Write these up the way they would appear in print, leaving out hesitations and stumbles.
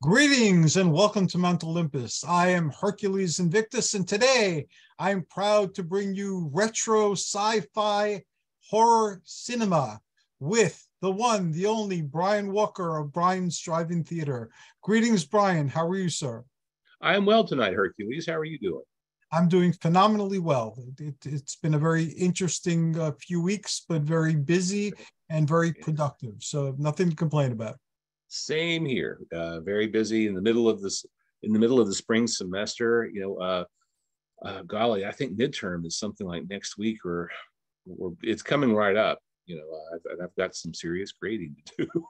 Greetings and welcome to Mount Olympus. I am Hercules Invictus, and today I'm proud to bring you retro sci-fi horror cinema with the one, the only Brian Walker of Brian's Drive-In Theater. Greetings, Brian. How are you, sir? I am well tonight, Hercules. How are you doing? I'm doing phenomenally well. It's been a very interesting few weeks, but very busy and very productive. So nothing to complain about. Same here. Very busy in the middle of the spring semester. Golly, I think midterm is something like next week, or it's coming right up. I've got some serious grading to do.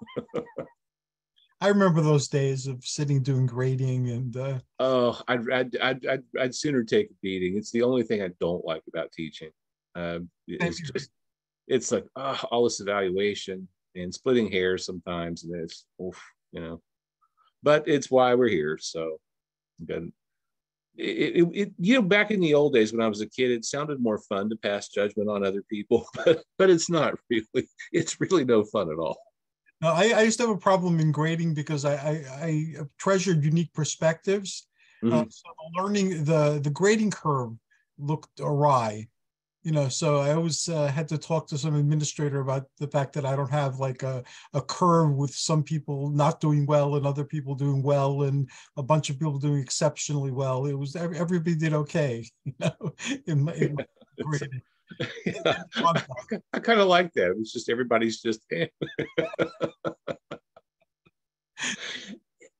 I remember those days of sitting doing grading and. I'd sooner take a beating. It's the only thing I don't like about teaching. It's like all this evaluation and splitting hairs sometimes, and it's but it's why we're here. So good. Back in the old days when I was a kid, it sounded more fun to pass judgment on other people, but it's not really. It's really no fun at all. No, I used to have a problem in grading because I treasured unique perspectives. Mm-hmm. So the grading curve looked awry. So I always had to talk to some administrator about the fact that I don't have like a curve with some people not doing well and other people doing well and a bunch of people doing exceptionally well. It was everybody did okay, in my grading. Yeah. I kind of like that. It was just everybody's just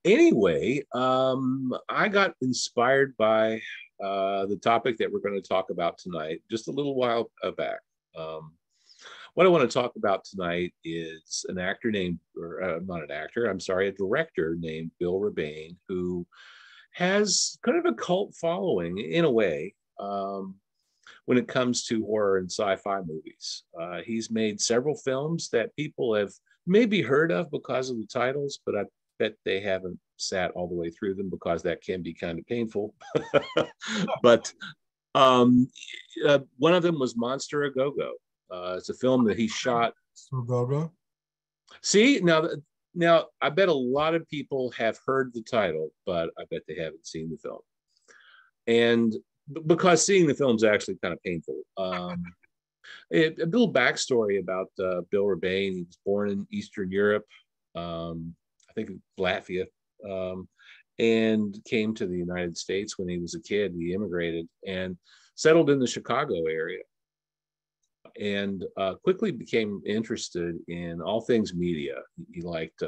anyway. I got inspired by the topic that we're going to talk about tonight just a little while back. What I want to talk about tonight is an actor named, or not an actor, I'm sorry, a director named Bill Rebane, who has kind of a cult following in a way when it comes to horror and sci-fi movies. He's made several films that people have maybe heard of because of the titles, but I bet they haven't sat all the way through them because that can be kind of painful. But one of them was Monster A Go-Go. It's a film that he shot. Go-Go. See, now I bet a lot of people have heard the title, but I bet they haven't seen the film. And because seeing the film is actually kind of painful. A little backstory about Bill Rebane. He was born in Eastern Europe, I think Latvia, and came to the United States when he was a kid. He immigrated and settled in the Chicago area, and quickly became interested in all things media. He liked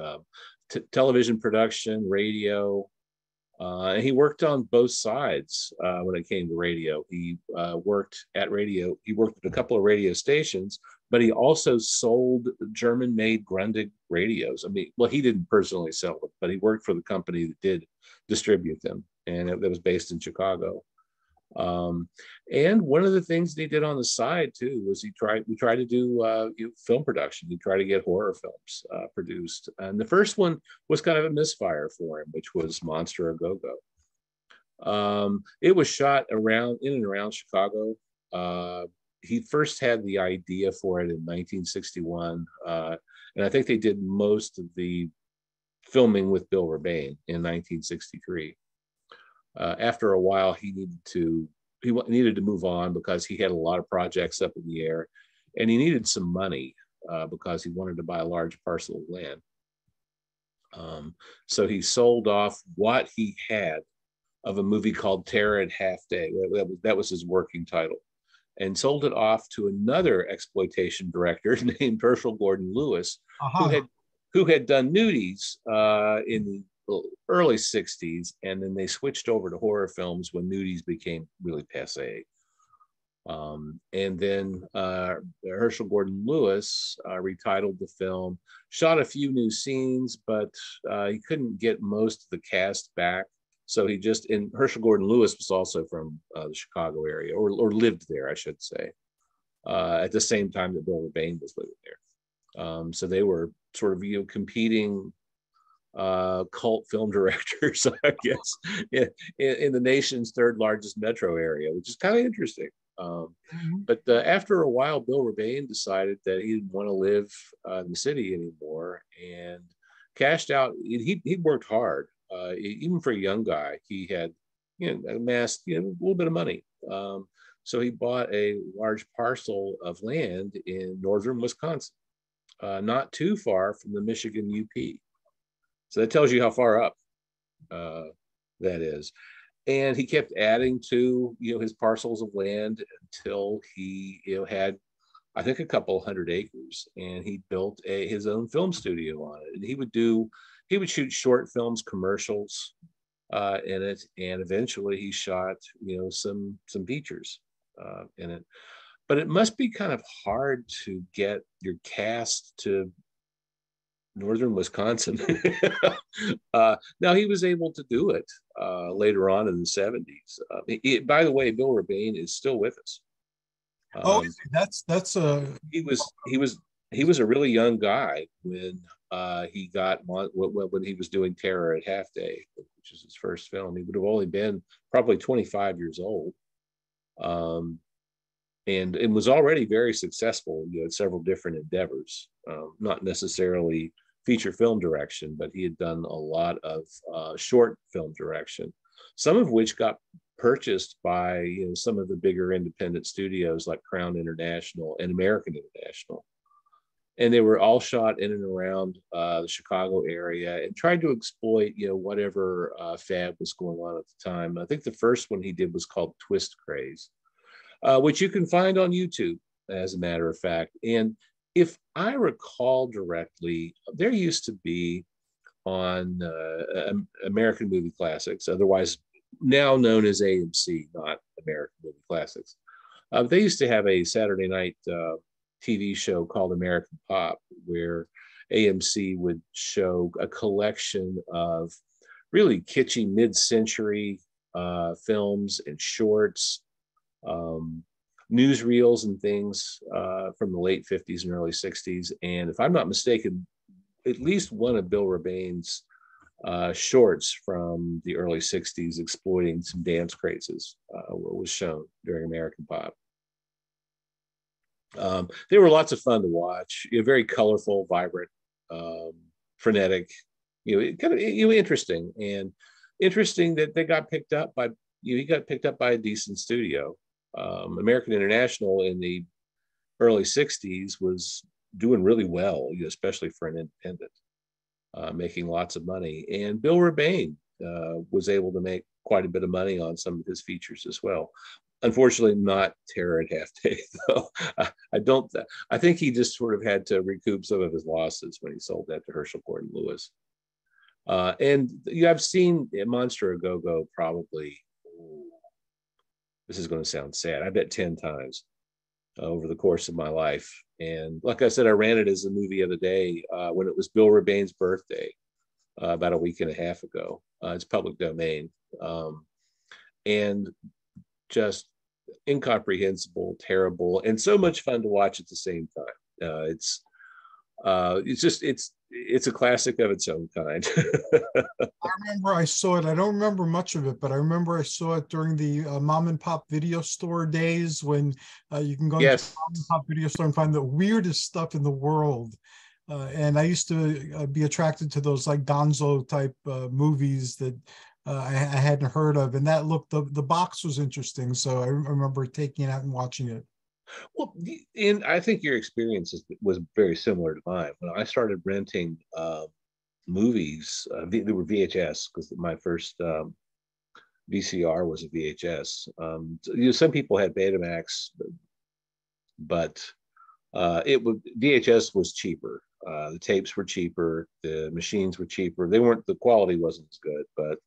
television production, radio. And he worked on both sides when it came to radio. He worked at radio. He worked at a couple of radio stations, but he also sold German-made Grundig radios. I mean, well, he didn't personally sell them, but he worked for the company that did distribute them, and that was based in Chicago. And one of the things that he did on the side too was we tried to do film production. He tried to get horror films produced, and the first one was kind of a misfire for him, which was Monster A Go-Go. It was shot in and around Chicago. He first had the idea for it in 1961, and I think they did most of the filming with Bill Rebane in 1963. After a while, he needed to move on because he had a lot of projects up in the air, and he needed some money because he wanted to buy a large parcel of land. So he sold off what he had of a movie called Terror at Half Day. That was his working title, and sold it off to another exploitation director named Herschel Gordon Lewis, who had done nudies in the early 60s, and then they switched over to horror films when nudies became really passe. And then Herschel Gordon Lewis retitled the film, shot a few new scenes, but he couldn't get most of the cast back. So and Herschel Gordon Lewis was also from the Chicago area, or lived there, I should say, at the same time that Bill Rebane was living there. So they were sort of, competing cult film directors, I guess, in the nation's third largest metro area, which is kind of interesting. But after a while, Bill Rebane decided that he didn't want to live in the city anymore and cashed out. He worked hard. Even for a young guy, he had, amassed, a little bit of money. So he bought a large parcel of land in northern Wisconsin, not too far from the Michigan UP. So that tells you how far up that is. And he kept adding to, his parcels of land until he, had, I think, a couple hundred acres, and he built his own film studio on it. And he would shoot short films, commercials in it, and eventually he shot, some features in it. But it must be kind of hard to get your cast to northern Wisconsin. Now he was able to do it later on in the 70s. By the way, Bill Rebane is still with us. That's a he was a really young guy when he got when he was doing Terror at Half Day, which is his first film. He would have only been probably 25 years old, and was already very successful. Had several different endeavors, not necessarily feature film direction, but he had done a lot of short film direction, some of which got purchased by some of the bigger independent studios like Crown International and American International. And they were all shot in and around the Chicago area and tried to exploit whatever fad was going on at the time. I think the first one he did was called Twist Craze, which you can find on YouTube, as a matter of fact. And if I recall directly, there used to be on American Movie Classics, otherwise now known as AMC, not American Movie Classics. They used to have a Saturday night TV show called American Pop, where AMC would show a collection of really kitschy mid-century films and shorts, newsreels and things from the late 50s and early 60s. And if I'm not mistaken, at least one of Bill Rebane's shorts from the early 60s exploiting some dance crazes was shown during American Pop. They were lots of fun to watch, very colorful, vibrant, frenetic, kind of interesting, and interesting that they got picked up by, he got picked up by a decent studio. American International in the early 60s was doing really well, especially for an independent, making lots of money. And Bill Rebane was able to make quite a bit of money on some of his features as well. Unfortunately, not Terror at Half Day, though. I think he just sort of had to recoup some of his losses when he sold that to Herschel Gordon Lewis. And I've seen Monster A Go-Go probably, this is going to sound sad, I bet 10 times over the course of my life. And like I said, I ran it as a movie of the day when it was Bill Rebane's birthday about a week and a half ago. It's public domain. And just incomprehensible, terrible, and so much fun to watch at the same time. It's a classic of its own kind. I remember I saw it. I don't remember much of it, but I remember I saw it during the mom and pop video store days when you can go into a mom and pop video store and find the weirdest stuff in the world. And I used to be attracted to those like Gonzo type movies that I hadn't heard of, and that looked, the box was interesting, so I remember taking it out and watching it. Well, and I think your experience was very similar to mine. When I started renting movies, they were VHS, because my first VCR was a VHS. Some people had Betamax, but VHS was cheaper. The tapes were cheaper, the machines were cheaper. The quality wasn't as good, but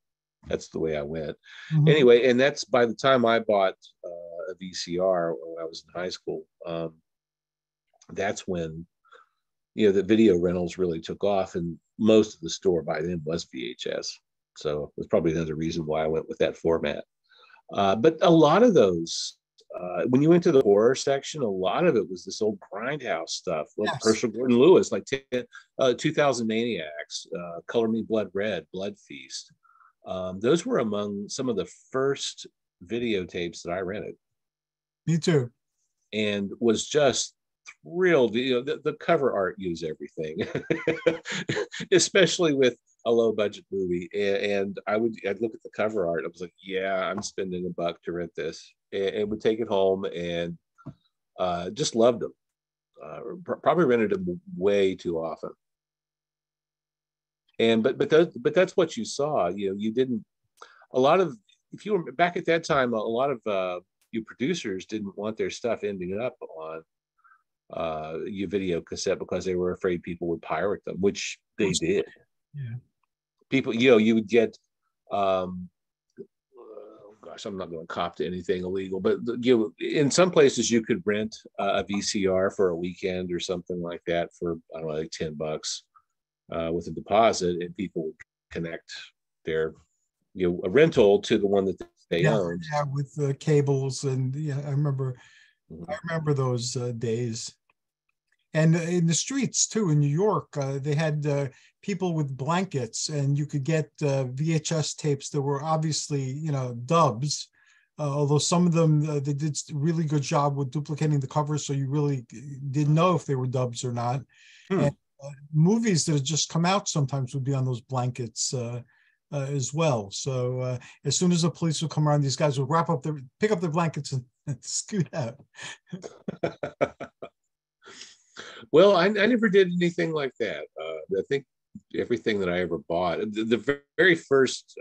that's the way I went. Mm-hmm. Anyway, and that's by the time I bought a VCR when I was in high school. That's when the video rentals really took off, and most of the store by then was VHS. So it was probably another reason why I went with that format. But a lot of those, when you went to the horror section, a lot of it was this old grindhouse stuff, like Herschel Gordon Lewis, like 2000 Maniacs, Color Me Blood Red, Blood Feast. Those were among some of the first videotapes that I rented. Me too. And was just thrilled. The cover art used everything, especially with a low budget movie, and I'd look at the cover art. I was like, yeah, I'm spending $1 to rent this, and would take it home and just loved them. Probably rented them way too often. And but that's what you saw. You didn't a lot of if you were back at that time, a lot of you producers didn't want their stuff ending up on your video cassette because they were afraid people would pirate them, which they did. Yeah. People, you would get oh gosh, I'm not going to cop to anything illegal, but in some places you could rent a VCR for a weekend or something like that for, I don't know, like $10 with a deposit, and people would connect their a rental to the one that they owned. Yeah, with the cables, and yeah, I remember those days. And in the streets too, in New York, they had people with blankets, and you could get VHS tapes that were obviously, dubs. Although some of them, they did a really good job with duplicating the covers, so you really didn't know if they were dubs or not. And movies that had just come out sometimes would be on those blankets as well. So as soon as the police would come around, these guys would pick up their blankets and scoot out. Well, I never did anything like that. I think everything that I ever bought, the very first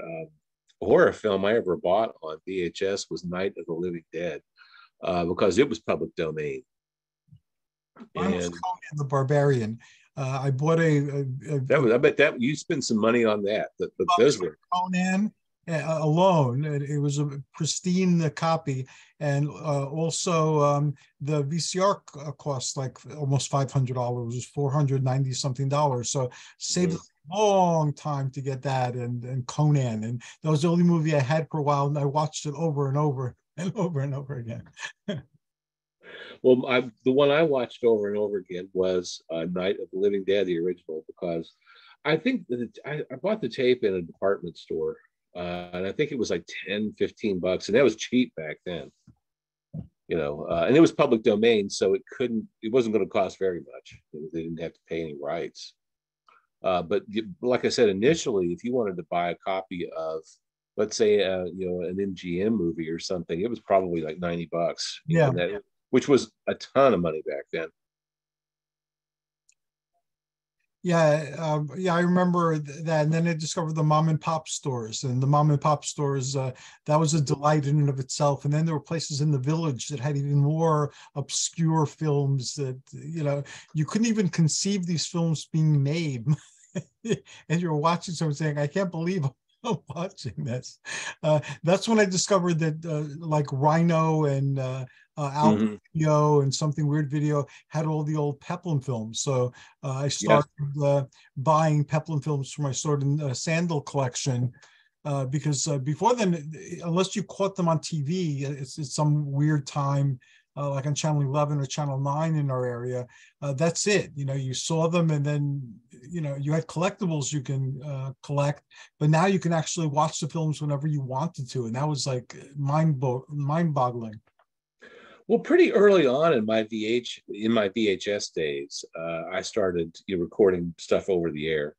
horror film I ever bought on VHS was Night of the Living Dead, because it was public domain. Mine was Conan the Barbarian. I bought I bet that you spent some money on that. Those were Conan alone. It was a pristine copy, and also the VCR cost like almost $500. It was $490 something. So saved a long time to get that, and Conan, and that was the only movie I had for a while, and I watched it over and over and over and over again. Well, the one I watched over and over again was Night of the Living Dead, the original, because I think that I bought the tape in a department store, and I think it was like $10-15, and that was cheap back then. And it was public domain, so it wasn't going to cost very much. They didn't have to pay any rights. But like I said, initially, if you wanted to buy a copy of, let's say, an MGM movie or something, it was probably like $90. Yeah. Which was a ton of money back then. Yeah, I remember that. And then I discovered the mom and pop stores, and the mom and pop stores, that was a delight in and of itself. And then there were places in the village that had even more obscure films that, you couldn't even conceive these films being made. And you're watching someone saying, I can't believe I'm watching this. That's when I discovered that like Rhino and Alpha Video and Something Weird Video had all the old Peplum films. So I started buying Peplum films for my sword and sandal collection, because before then, unless you caught them on TV, it's some weird time, like on Channel 11 or Channel 9 in our area. That's it. You saw them, and then, you had collectibles you can collect, but now you can actually watch the films whenever you wanted to. And that was like mind-boggling. Well, pretty early on in my VHS days, I started recording stuff over the air.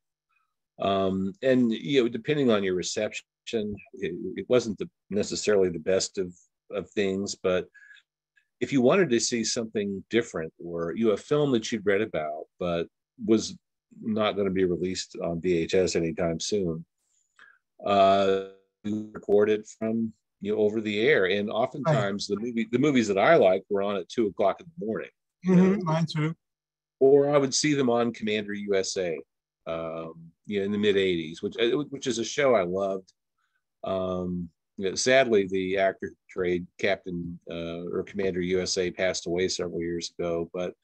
And, depending on your reception, it wasn't necessarily the best of things, but if you wanted to see something different, or a film that you'd read about but was not going to be released on VHS anytime soon, you recorded from over the air. And oftentimes the movies that I liked were on at 2:00 in the morning. Mine too. Or I would see them on Commander USA, in the mid '80s, which is a show I loved. Sadly, the actor who portrayed Captain or Commander USA passed away several years ago. But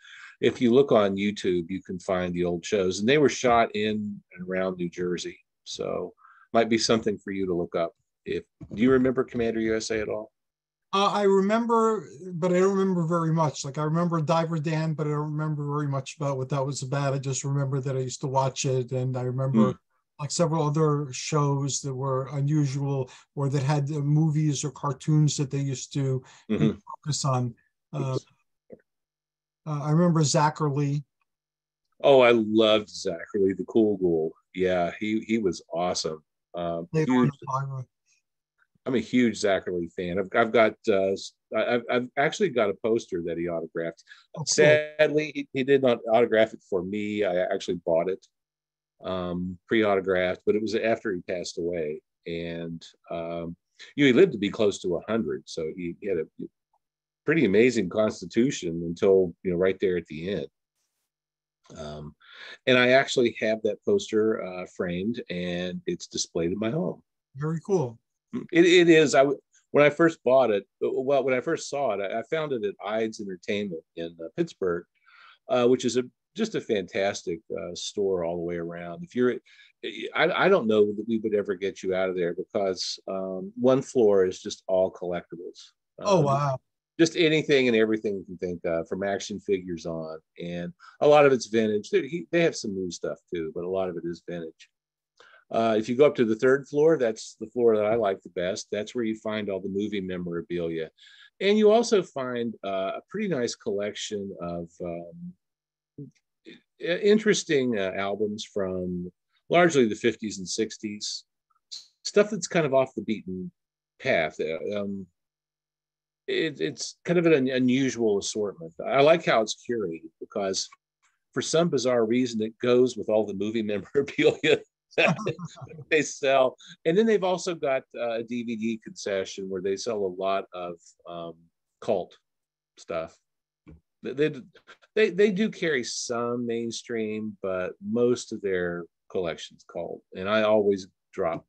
if you look on YouTube, you can find the old shows, and they were shot in and around New Jersey. So might be something for you to look up. Do you remember Commander USA at all? I remember, but I don't remember very much. Like, I remember Diver Dan, but I don't remember very much about what that was about. I just remember that I used to watch it, and I remember like several other shows that were unusual, or that had movies or cartoons that they used to focus on. I remember Zachary. Oh, I loved Zachary, the cool ghoul. Yeah, he was awesome. later on Huge. in Pyro. I'm a huge Zachary fan. I've got I've actually got a poster that he autographed. Oh, cool. Sadly, he did not autograph it for me. I actually bought it pre-autographed, but it was after he passed away. And he lived to be close to 100, so he had a pretty amazing constitution until right there at the end. Um, and I actually have that poster framed, and it's displayed in my home. Very cool. It is. When I first bought it, well, when I first saw it, I found it at Ides Entertainment in Pittsburgh, which is just a fantastic store all the way around. If you're, I don't know that we would ever get you out of there because one floor is just all collectibles. Oh, wow. Just anything and everything you can think of, from action figures on, and a lot of it's vintage. They have some new stuff too, but a lot of it is vintage. If you go up to the third floor, that's the floor that I like the best. That's where you find all the movie memorabilia. And you also find a pretty nice collection of interesting albums from largely the 50s and 60s, stuff that's kind of off the beaten path. It's kind of an unusual assortment. I like how it's curated because for some bizarre reason, it goes with all the movie memorabilia that they sell. And then they've also got a DVD concession where they sell a lot of cult stuff. They do carry some mainstream, but most of their collection's cult. And I always drop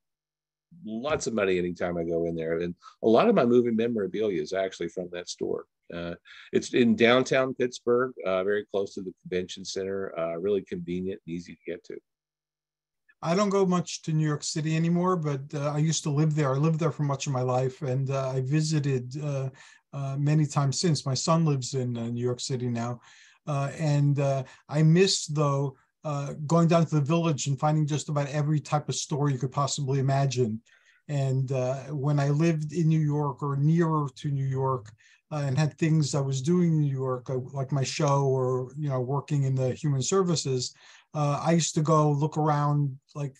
lots of money anytime I go in there. And a lot of my movie memorabilia is actually from that store. It's in downtown Pittsburgh, very close to the convention center, really convenient and easy to get to. I don't go much to New York City anymore, but I used to live there. I lived there for much of my life, and I visited many times since. My son lives in New York City now, and I miss, though, going down to the Village and finding just about every type of store you could possibly imagine. And when I lived in New York or nearer to New York, and had things I was doing in New York, like my show or working in the human services, I used to go look around like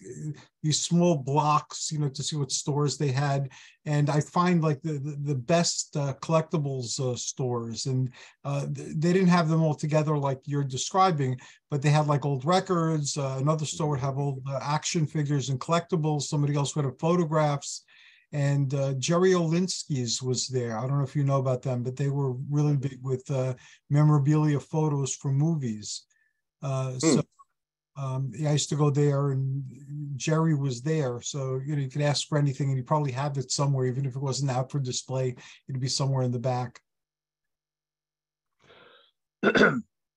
these small blocks, to see what stores they had, and I find like the best collectibles stores, and they didn't have them all together like you're describing, but they had like old records. Another store would have old action figures and collectibles. Somebody else would have photographs. And Jerry Olinsky's was there. I don't know if you know about them, but they were really big with memorabilia photos from movies. So I used to go there, and Jerry was there. So, you could ask for anything, and you probably have it somewhere, even if it wasn't out for display, it'd be somewhere in the back.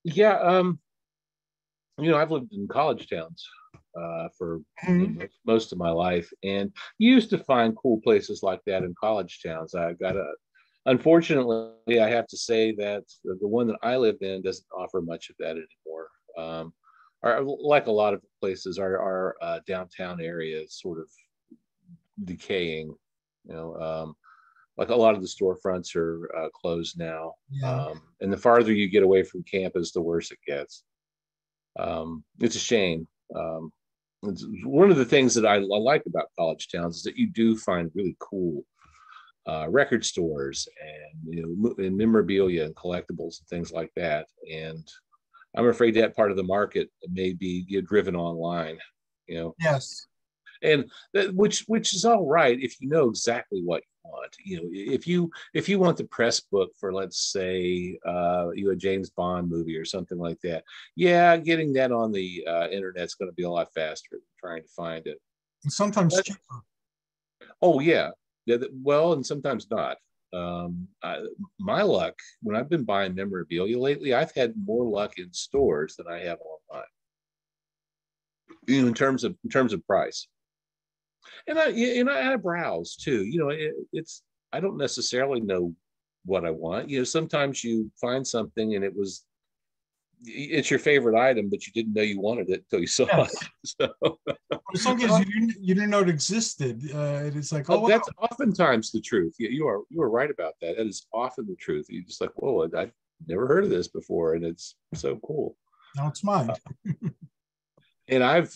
Yeah. I've lived in college towns for most of my life, and you used to find cool places like that in college towns. Unfortunately, I have to say that the one that I lived in doesn't offer much of that anymore. Like a lot of places, our downtown area is sort of decaying. Like a lot of the storefronts are closed now. Yeah. And the farther you get away from campus, the worse it gets. It's a shame. It's one of the things that I like about college towns is that you do find really cool record stores and memorabilia and collectibles and things like that. And I'm afraid that part of the market may be driven online. Yes. And which is all right if you know exactly what you want. If you want the press book for, let's say, a James Bond movie or something like that, yeah, getting that on the internet's going to be a lot faster than trying to find it. And sometimes cheaper. Oh yeah, well, and sometimes not. My luck when I've been buying memorabilia lately, I've had more luck in stores than I have online. In terms of price. And I browse too. It's I don't necessarily know what I want. Sometimes you find something and it's your favorite item, but you didn't know you wanted it until you saw it. So in some cases you didn't know it existed. And it's like, oh, wow. That's oftentimes the truth. You are right about that. That is often the truth. You're just like, whoa, I've never heard of this before, and it's so cool. Now it's mine. And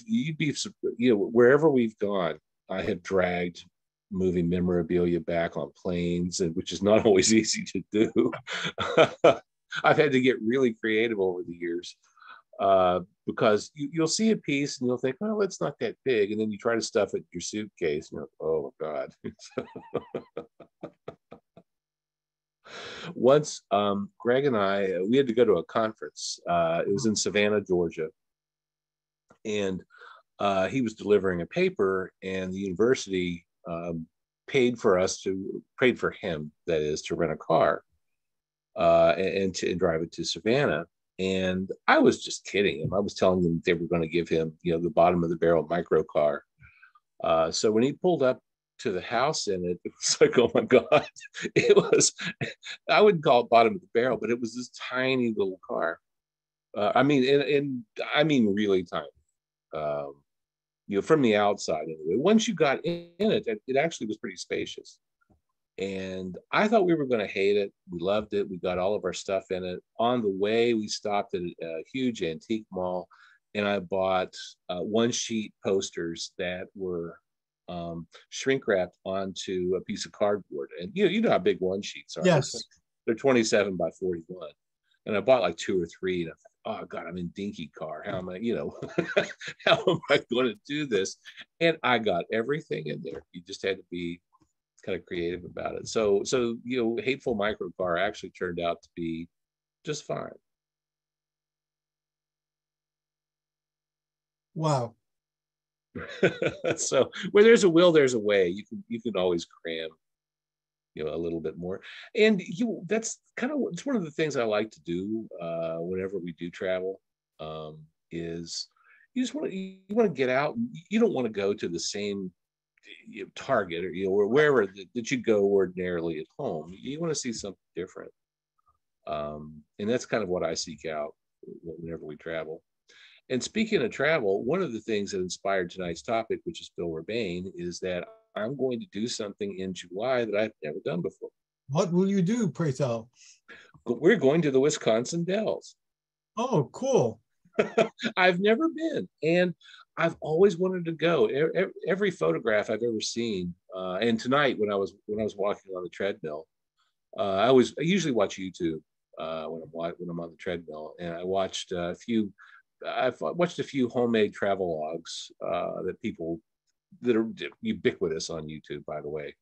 wherever we've gone, I have dragged movie memorabilia back on planes, and which is not always easy to do. I've had to get really creative over the years, because you'll see a piece and you'll think, oh, it's not that big, and then you try to stuff it in your suitcase, and you're like, oh God. Once, Greg and we had to go to a conference. It was in Savannah, Georgia, and he was delivering a paper, and the university paid for him, that is, to rent a car and drive it to Savannah. And I was just kidding him. I was telling them they were going to give him, the bottom of the barrel micro car. So when he pulled up to the house in it, it was like, oh my God, it was, I wouldn't call it bottom of the barrel, but it was this tiny little car. I mean, I mean, really tiny. From the outside anyway. Once you got in it, it actually was pretty spacious. And I thought we were going to hate it. We loved it. We got all of our stuff in it. On the way, we stopped at a huge antique mall, and I bought one-sheet posters that were shrink wrapped onto a piece of cardboard. And you know how big one sheets are. Yes. They're 27 by 41. And I bought like 2 or 3, and I thought, oh God, I'm in dinky car. How am I, how am I going to do this? And I got everything in there. You just had to be kind of creative about it. So Hateful Microcar actually turned out to be just fine. Wow. So where there's a will, there's a way. You can always cram, a little bit more. And that's it's one of the things I like to do whenever we do travel, is you want to get out. You don't want to go to the same Target or wherever that you go ordinarily at home. You want to see something different, and that's kind of what I seek out whenever we travel. And speaking of travel, one of the things that inspired tonight's topic, which is Bill Rebane, is that I'm going to do something in July that I've never done before. What will you do, pray tell? We're going to the Wisconsin Dells. Oh, cool. I've never been, and I've always wanted to go. Every photograph I've ever seen, and tonight when I was walking on the treadmill, I usually watch YouTube when I'm on the treadmill, and I've watched a few homemade travel logs that are ubiquitous on YouTube, by the way.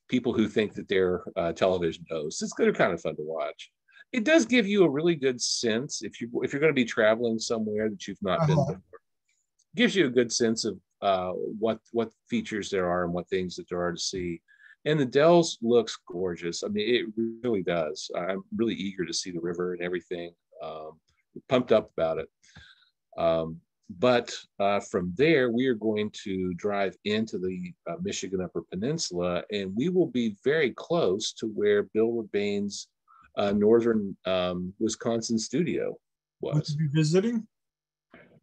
People who think that they're television hosts. They're kind of fun to watch. It does give you a really good sense if you're going to be traveling somewhere that you've not been before. It gives you a good sense of what features there are and what things that there are to see. And the Dells looks gorgeous. I mean, it really does. I'm really eager to see the river and everything. Pumped up about it. But from there, we are going to drive into the Michigan Upper Peninsula, and we will be very close to where Bill Rebane's northern Wisconsin studio was. Would you be visiting?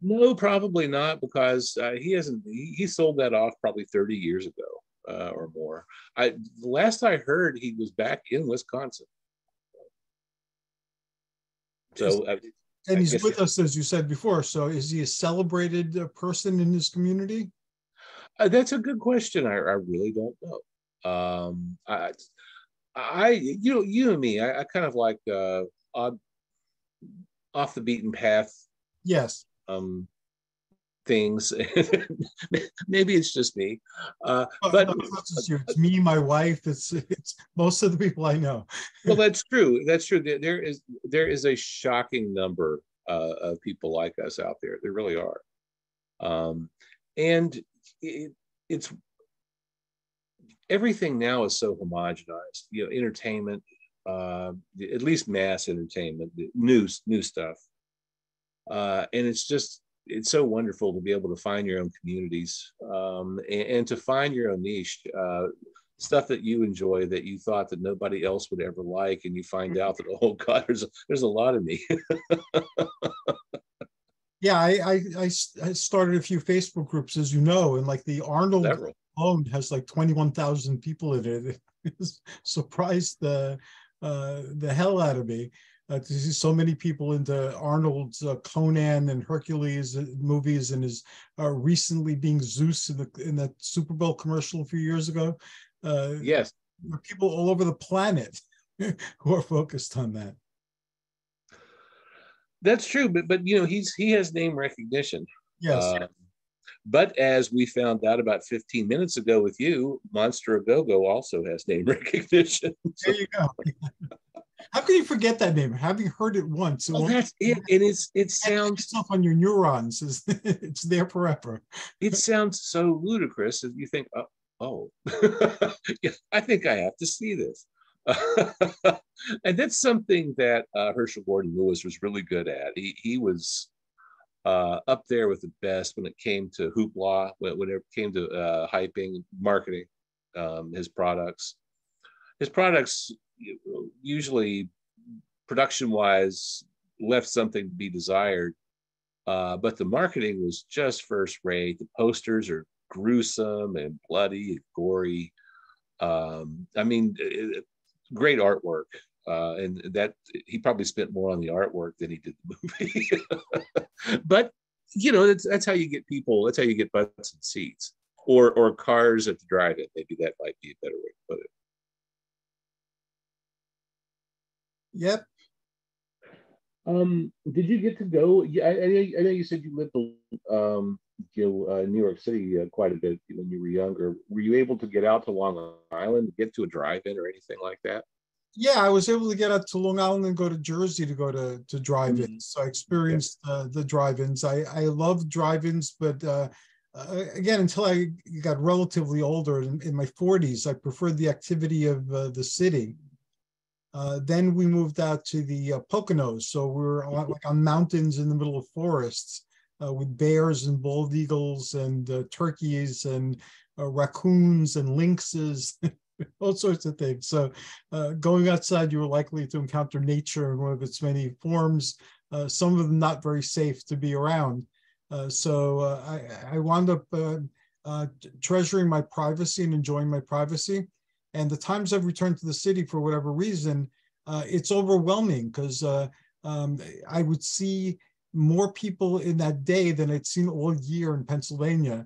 No, probably not, because he sold that off probably 30 years ago or more. The last I heard, he was back in Wisconsin. So. And he's with us, as you said before. So is he a celebrated person in his community? That's a good question. I really don't know. You and me, I kind of like off the beaten path. Yes. Things. Maybe it's just me. But no, it's not just you. It's me, my wife. It's most of the people I know. Well, that's true. That's true. There is a shocking number of people like us out there. There really are. And it's everything now is so homogenized. Entertainment, at least mass entertainment, new stuff, and it's so wonderful to be able to find your own communities, and to find your own niche, stuff that you enjoy that you thought that nobody else would ever like, and you find out that, oh God, there's a lot of me. Yeah, I started a few Facebook groups, as you know, and like the Arnold alone has like 21,000 people in it. It surprised the hell out of me. To see so many people into Arnold's Conan and Hercules movies, and his recently being Zeus in that Super Bowl commercial a few years ago. Yes, There are people all over the planet who are focused on that. that's true. But you know, he has name recognition. Yes. But as we found out about 15 minutes ago with you, Monster A Go-Go also has name recognition. There you go. How can you forget that name? Having heard it once, Well, that's it. And it sounds itself on your neurons. It's there forever. It sounds so ludicrous that you think, oh, yeah, I think I have to see this. And that's something that Herschel Gordon Lewis was really good at. He was up there with the best when it came to hoopla, when it came to hyping, marketing his products. His products usually, production wise, left something to be desired. But the marketing was just first rate. The posters are gruesome and bloody and gory. I mean, great artwork. And that he probably spent more on the artwork than he did the movie. But you know, that's how you get people. That's how you get butts and seats, or cars at the drive-in. Maybe that might be a better way to put it. Yep. Did you get to go? Yeah, I know you said you lived, New York City quite a bit when you were younger. Were you able to get out to Long Island, get to a drive-in or anything like that? Yeah, I was able to get out to Long Island and go to Jersey to go to drive-ins. So I experienced the drive-ins. I love drive-ins, but again, until I got relatively older in my 40s, I preferred the activity of the city. Then we moved out to the Poconos, so we were on mountains in the middle of forests with bears and bald eagles and turkeys and raccoons and lynxes. All sorts of things. So going outside, you were likely to encounter nature in one of its many forms, some of them not very safe to be around. So I wound up treasuring my privacy and enjoying my privacy. And the times I've returned to the city for whatever reason, it's overwhelming because I would see more people in that day than I'd seen all year in Pennsylvania.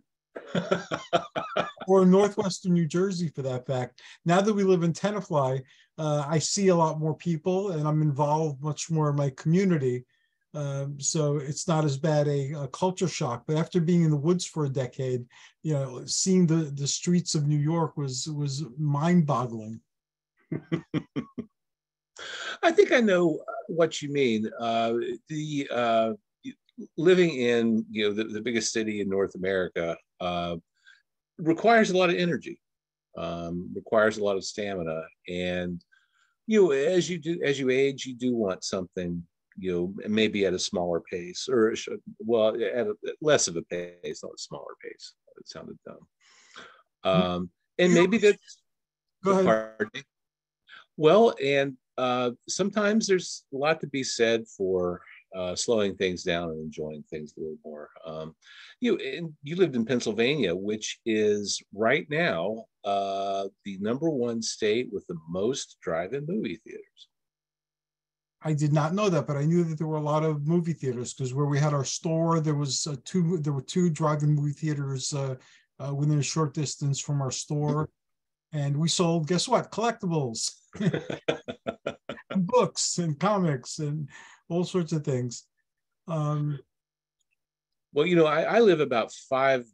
Or Northwestern New Jersey, for that fact. Now that we live in Tenafly, I see a lot more people, and I'm involved much more in my community. So it's not as bad a culture shock. But after being in the woods for a decade, you know, seeing the streets of New York was mind-boggling. I think I know what you mean. Living in the biggest city in North America requires a lot of energy, requires a lot of stamina, and as you age, you do want something maybe at a smaller pace, or at less of a pace, not a smaller pace. It sounded dumb. And maybe that's Go ahead. Pardon me. Well, and sometimes there's a lot to be said for slowing things down and enjoying things a little more. You lived in Pennsylvania, which is right now the #1 state with the most drive-in movie theaters. I did not know that, but I knew that there were a lot of movie theaters because where we had our store, there were two drive-in movie theaters within a short distance from our store. And we sold, guess what? Collectibles and books and comics and all sorts of things. Well, I live about 5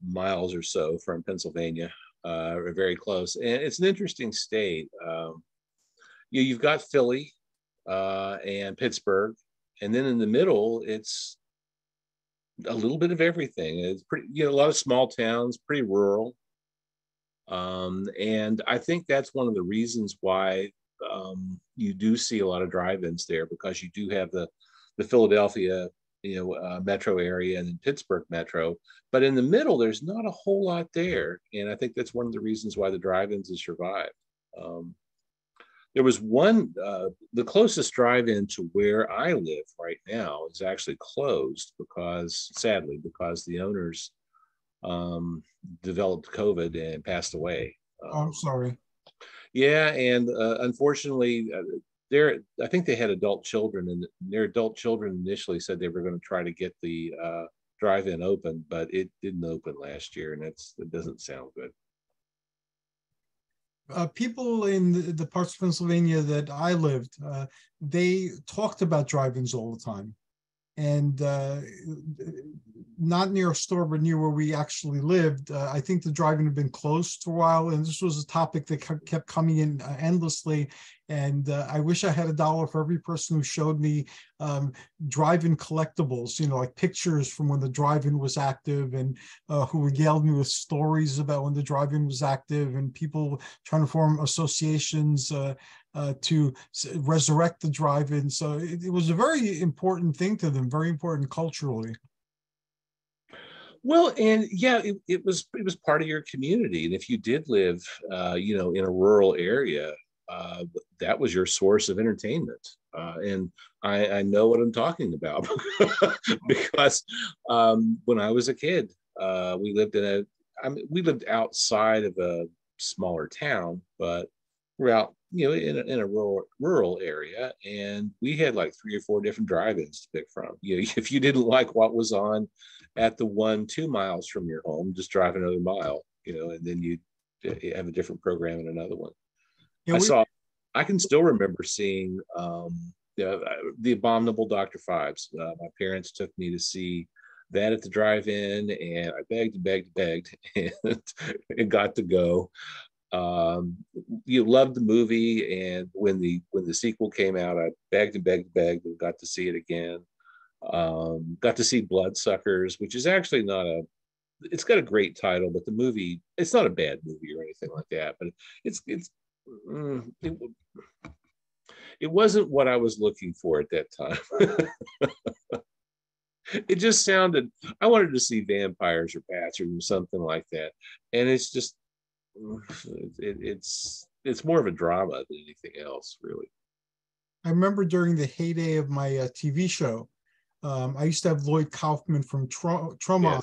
miles or so from Pennsylvania, very close. And it's an interesting state. You've got Philly and Pittsburgh. And then in the middle, it's a little bit of everything. It's pretty, a lot of small towns, pretty rural. And I think that's one of the reasons why you do see a lot of drive-ins there, because you do have the Philadelphia metro area and then Pittsburgh metro, but in the middle there's not a whole lot there, and I think that's one of the reasons why the drive-ins have survived. There was one, the closest drive-in to where I live right now is actually closed sadly because the owners developed COVID and passed away. I'm sorry. Yeah, and unfortunately, I think they had adult children, and their adult children initially said they were going to try to get the drive-in open, but it didn't open last year, and it doesn't sound good. People in the parts of Pennsylvania that I lived, they talked about drive-ins all the time. And not near a store, but near where we actually lived. I think the drive-in had been closed for a while, and this was a topic that kept coming in endlessly. And I wish I had $1 for every person who showed me drive-in collectibles, like pictures from when the drive-in was active, and who regaled me with stories about when the drive-in was active, and people trying to form associations to resurrect the drive-in. So it was a very important thing to them, very important culturally. Well, and yeah, it was part of your community, and if you did live, in a rural area, that was your source of entertainment. And I know what I'm talking about because when I was a kid, we lived outside of a smaller town, but we're out, in a rural area, and we had like 3 or 4 different drive-ins to pick from. If you didn't like what was on at the 1-2 miles from your home, just drive another mile, and then you have a different program in another one. Yeah, I can still remember seeing the Abominable Dr. Phibes. My parents took me to see that at the drive-in, and I begged and got to go. You loved the movie, and when the sequel came out, I begged and got to see it again. Got to see Bloodsuckers, which is actually it's got a great title, but the movie, it's not a bad movie or anything like that, but it wasn't what I was looking for at that time. It just sounded, I wanted to see vampires or bats or something like that, and it's just it's more of a drama than anything else, really. I remember during the heyday of my TV show, I used to have Lloyd Kaufman from Trauma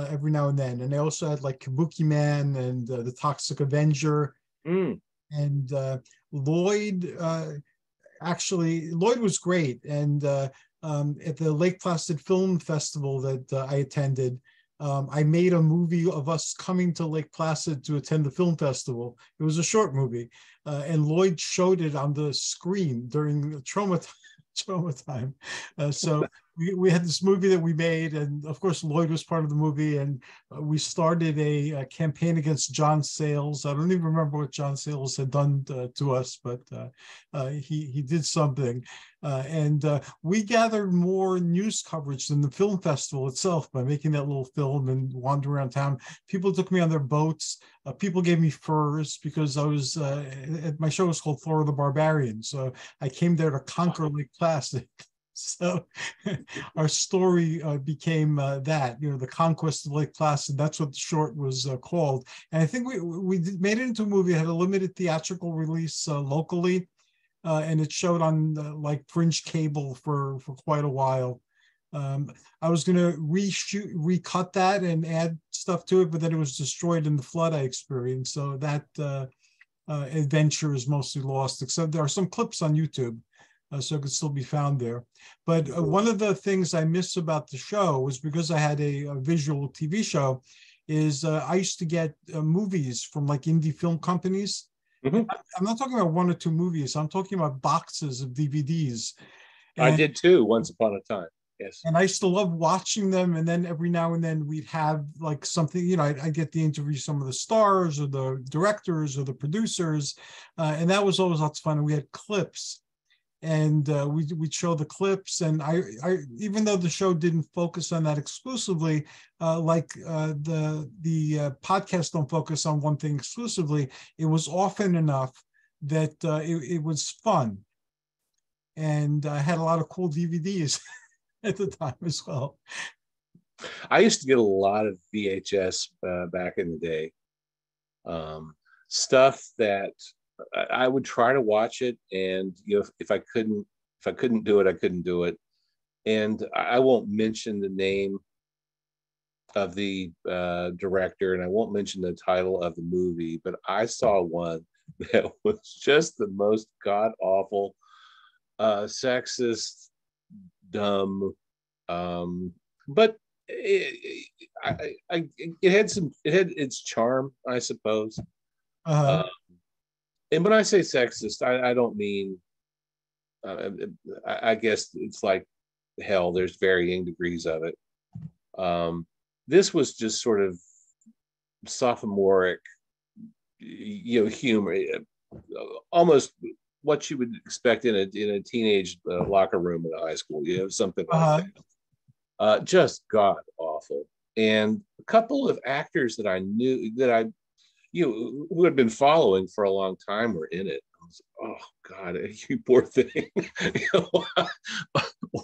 every now and then, and I also had like Kabuki Man and the Toxic Avenger. And Lloyd was great. And at the Lake Placid Film Festival that I attended, I made a movie of us coming to Lake Placid to attend the film festival. It was a short movie, and Lloyd showed it on the screen during the trauma time. So we had this movie that we made, and of course Lloyd was part of the movie, and we started a campaign against John Sayles. I don't even remember what John Sayles had done to us, but he did something. And we gathered more news coverage than the film festival itself by making that little film and wandering around town. People took me on their boats. People gave me furs because I was, my show was called Thor the Barbarian. So I came there to conquer Lake Placid. So our story became that, the conquest of Lake Placid. That's what the short was called. And I think we made it into a movie. It had a limited theatrical release locally. And it showed on like fringe cable for quite a while. I was going to recut that and add stuff to it, but then it was destroyed in the flood I experienced. So that adventure is mostly lost, except there are some clips on YouTube, so it could still be found there. But one of the things I miss about the show was, because I had a visual TV show, is I used to get movies from like indie film companies. I'm not talking about 1 or 2 movies. I'm talking about boxes of DVDs. And I did too, once upon a time. Yes. And I used to love watching them. And then every now and then we'd have like something, I'd get to interview some of the stars or the directors or the producers. And that was always lots of fun. And we had clips. And we'd show the clips, and I even though the show didn't focus on that exclusively, the podcast don't focus on one thing exclusively, it was often enough that it was fun, and I had a lot of cool DVDs at the time as well. I used to get a lot of VHS back in the day, stuff that I would try to watch it, and if I couldn't do it, I couldn't do it. And I won't mention the name of the director, and I won't mention the title of the movie, but I saw one that was just the most god awful sexist, dumb, but it had its charm, I suppose. Uh-huh. And when I say sexist, I don't mean. I guess it's like hell. There's varying degrees of it. This was just sort of sophomoric, humor, almost what you would expect in a teenage locker room in a high school, something like Uh-huh. that. Just god awful. And a couple of actors that I knew that I, who had been following for a long time were in it. I was, oh God, you poor thing.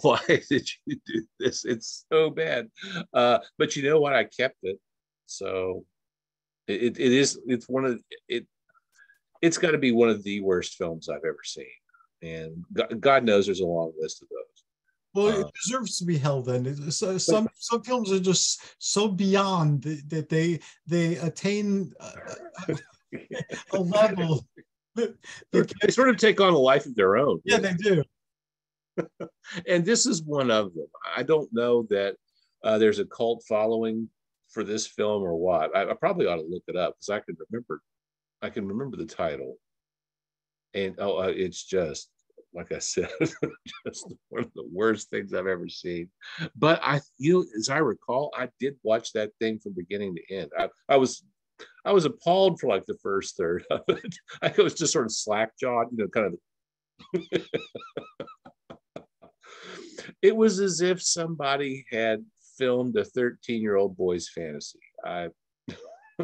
Why did you do this? It's so bad. But you know what? I kept it. So it's one of it. It's got to be one of the worst films I've ever seen, and God knows there's a long list of those. Well, it deserves to be held. Then some films are just so beyond that they attain a level that they sort of take on a life of their own. Yeah, they do. And this is one of them. I don't know that there's a cult following for this film or what. I probably ought to look it up because I can remember the title. And it's just, like I said, just one of the worst things I've ever seen. But as I recall, I did watch that thing from beginning to end. I was appalled for like the first third of it. I was just sort of slack-jawed, kind of. It was as if somebody had filmed a 13-year-old boy's fantasy.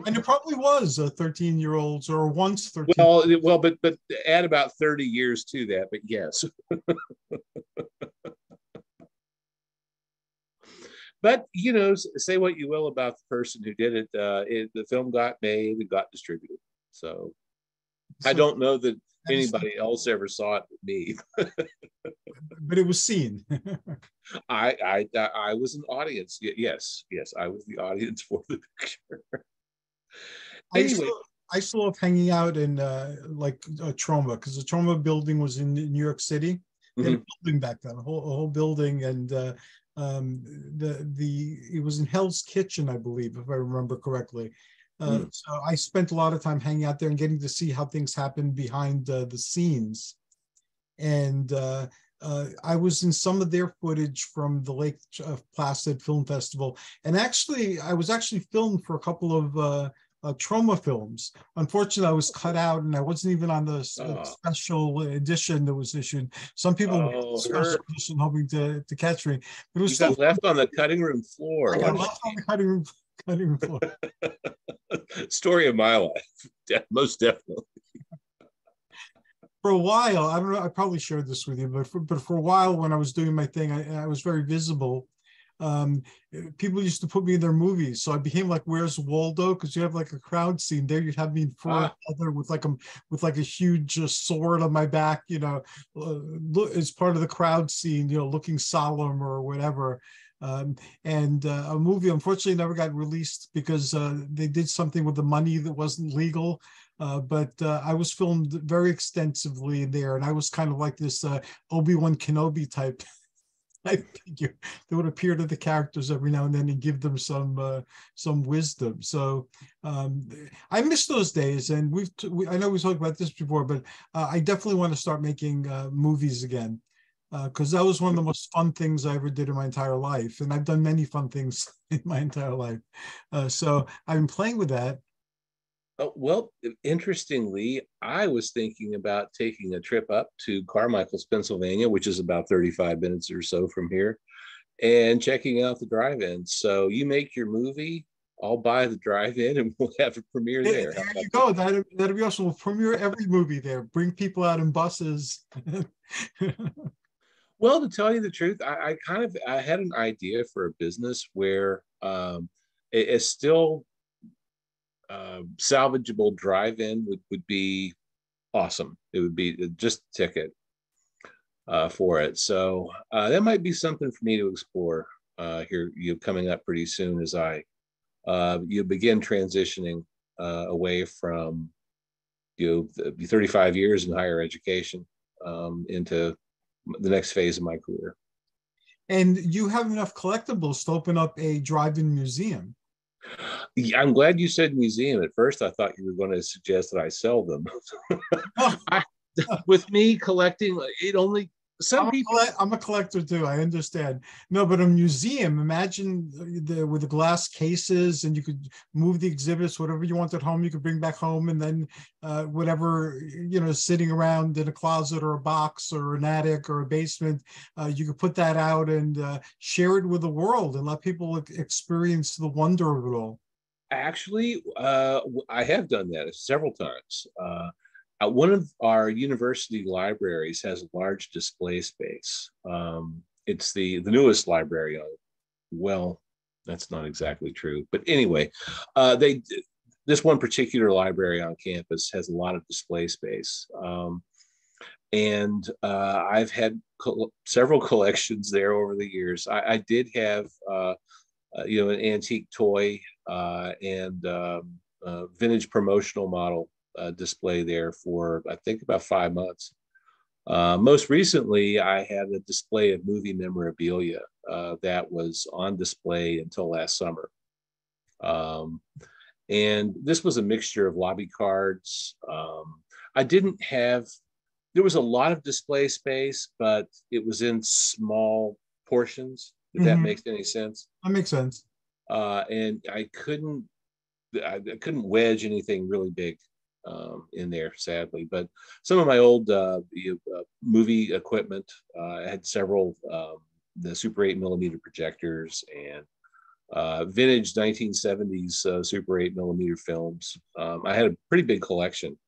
And it probably was a 13-year-olds or once 13. Well, but add about 30 years to that. But yes. But say what you will about the person who did it. The film got made and got distributed. So I don't know that anybody else ever saw it but me. But it was seen. I was an audience. Yes, I was the audience for the picture. Anyway, I still love hanging out in Troma, because the Troma building was in New York City. They had a building back then, a whole building, and it was in Hell's Kitchen, I believe, if I remember correctly. So I spent a lot of time hanging out there and getting to see how things happen behind the scenes. And I was in some of their footage from the Lake Placid Film Festival. And actually, I was filmed for a couple of Troma films. Unfortunately, I was cut out and I wasn't even on the special edition that was issued. Some people special edition hoping to catch me. But it was got left on the cutting room floor. I got left on the cutting room floor. Story of my life, most definitely. For a while, I don't know, I probably shared this with you, but for a while when I was doing my thing, I was very visible. People used to put me in their movies, so I became like Where's Waldo, because you have like a crowd scene there. You'd have me in front of other with like a huge sword on my back, as part of the crowd scene, looking solemn or whatever. And a movie unfortunately never got released because they did something with the money that wasn't legal. But I was filmed very extensively there, and I was kind of like this Obi-Wan Kenobi type figure that would appear to the characters every now and then and give them some wisdom. So I miss those days, and I know we talked about this before, but I definitely want to start making movies again, because that was one of the most fun things I ever did in my entire life, and I've done many fun things in my entire life. So I've been playing with that. Well, interestingly, I was thinking about taking a trip up to Carmichael's, Pennsylvania, which is about 35 minutes or so from here, and checking out the drive-in. So you make your movie, I'll buy the drive-in, and we'll have a premiere there. There you go. That'd be awesome. We'll premiere every movie there. Bring people out in buses. Well, to tell you the truth, I had an idea for a business where it's still salvageable drive-in would be awesome. It would be just a ticket for it. So that might be something for me to explore here, coming up pretty soon as you begin transitioning away from 35 years in higher education into the next phase of my career. And you have enough collectibles to open up a drive-in museum. Yeah, I'm glad you said museum. At first, I thought you were going to suggest that I sell them. I, with me collecting, it only some people. I'm a collector too. I understand. No, but a museum. Imagine with the glass cases, and you could move the exhibits, whatever you want at home, you could bring back home, and then whatever sitting around in a closet or a box or an attic or a basement, you could put that out and share it with the world and let people experience the wonder of it all. Actually, I have done that several times. One of our university libraries has a large display space. It's the newest library on. Well, that's not exactly true, but anyway, this one particular library on campus has a lot of display space, and I've had several collections there over the years. I did have an antique toy and vintage promotional model display there for, I think, about 5 months. Most recently, I had a display of movie memorabilia that was on display until last summer. And this was a mixture of lobby cards. There was a lot of display space, but it was in small portions, if that makes any sense. That makes sense. And I couldn't wedge anything really big in there, sadly. But some of my old movie equipment, I had several the Super 8mm projectors and vintage 1970s Super 8mm films. I had a pretty big collection.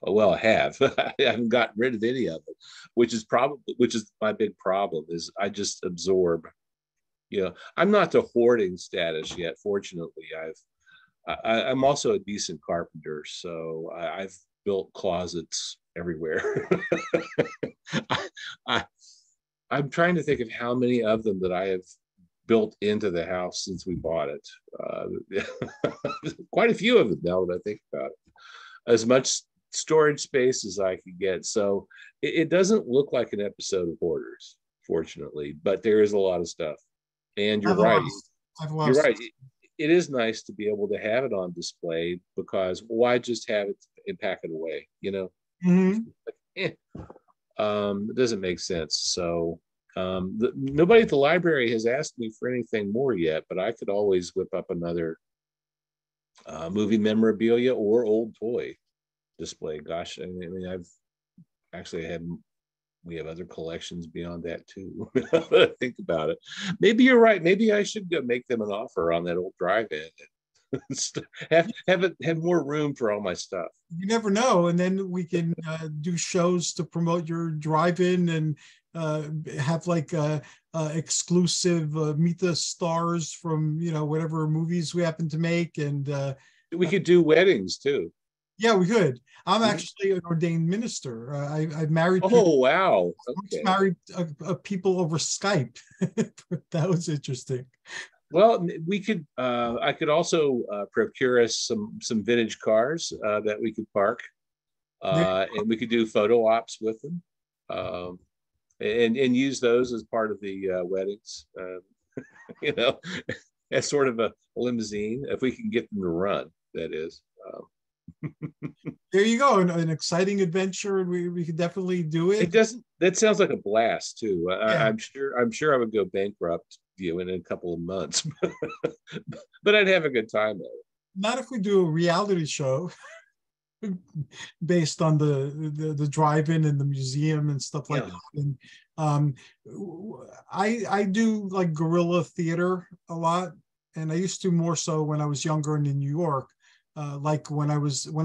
Well, I have. I haven't gotten rid of any of it, which is my big problem. Is I just absorb. I'm not to hoarding status yet. Fortunately, I'm also a decent carpenter, so I've built closets everywhere. I'm trying to think of how many of them that I have built into the house since we bought it. Quite a few of them now that I think about it. As much storage space as I could get. So it doesn't look like an episode of Hoarders, fortunately, but there is a lot of stuff. And you're right. You're right. It is nice to be able to have it on display, because why just have it and pack it away? It doesn't make sense. So nobody at the library has asked me for anything more yet, but I could always whip up another movie memorabilia or old toy display. Gosh, I mean, we have other collections beyond that too. Think about it. Maybe you're right. Maybe I should go make them an offer on that old drive-in and have more room for all my stuff. You never know, and then we can do shows to promote your drive-in and have like exclusive meet the stars from whatever movies we happen to make, and we could do weddings too. Yeah, we could. I'm actually an ordained minister. I married. Oh, wow! Okay. Married people over Skype. That was interesting. Well, we could. I could also procure us some vintage cars that we could park, and we could do photo ops with them, and use those as part of the weddings. As sort of a limousine, if we can get them to run. That is. There you go, an exciting adventure. We could definitely do it. That sounds like a blast too. Yeah. I'm sure I would go bankrupt in a couple of months, but I'd have a good time at it. Not if we do a reality show based on the drive-in and the museum and stuff like that. And I do like guerrilla theater a lot, and I used to more so when I was younger and in New York. Like when I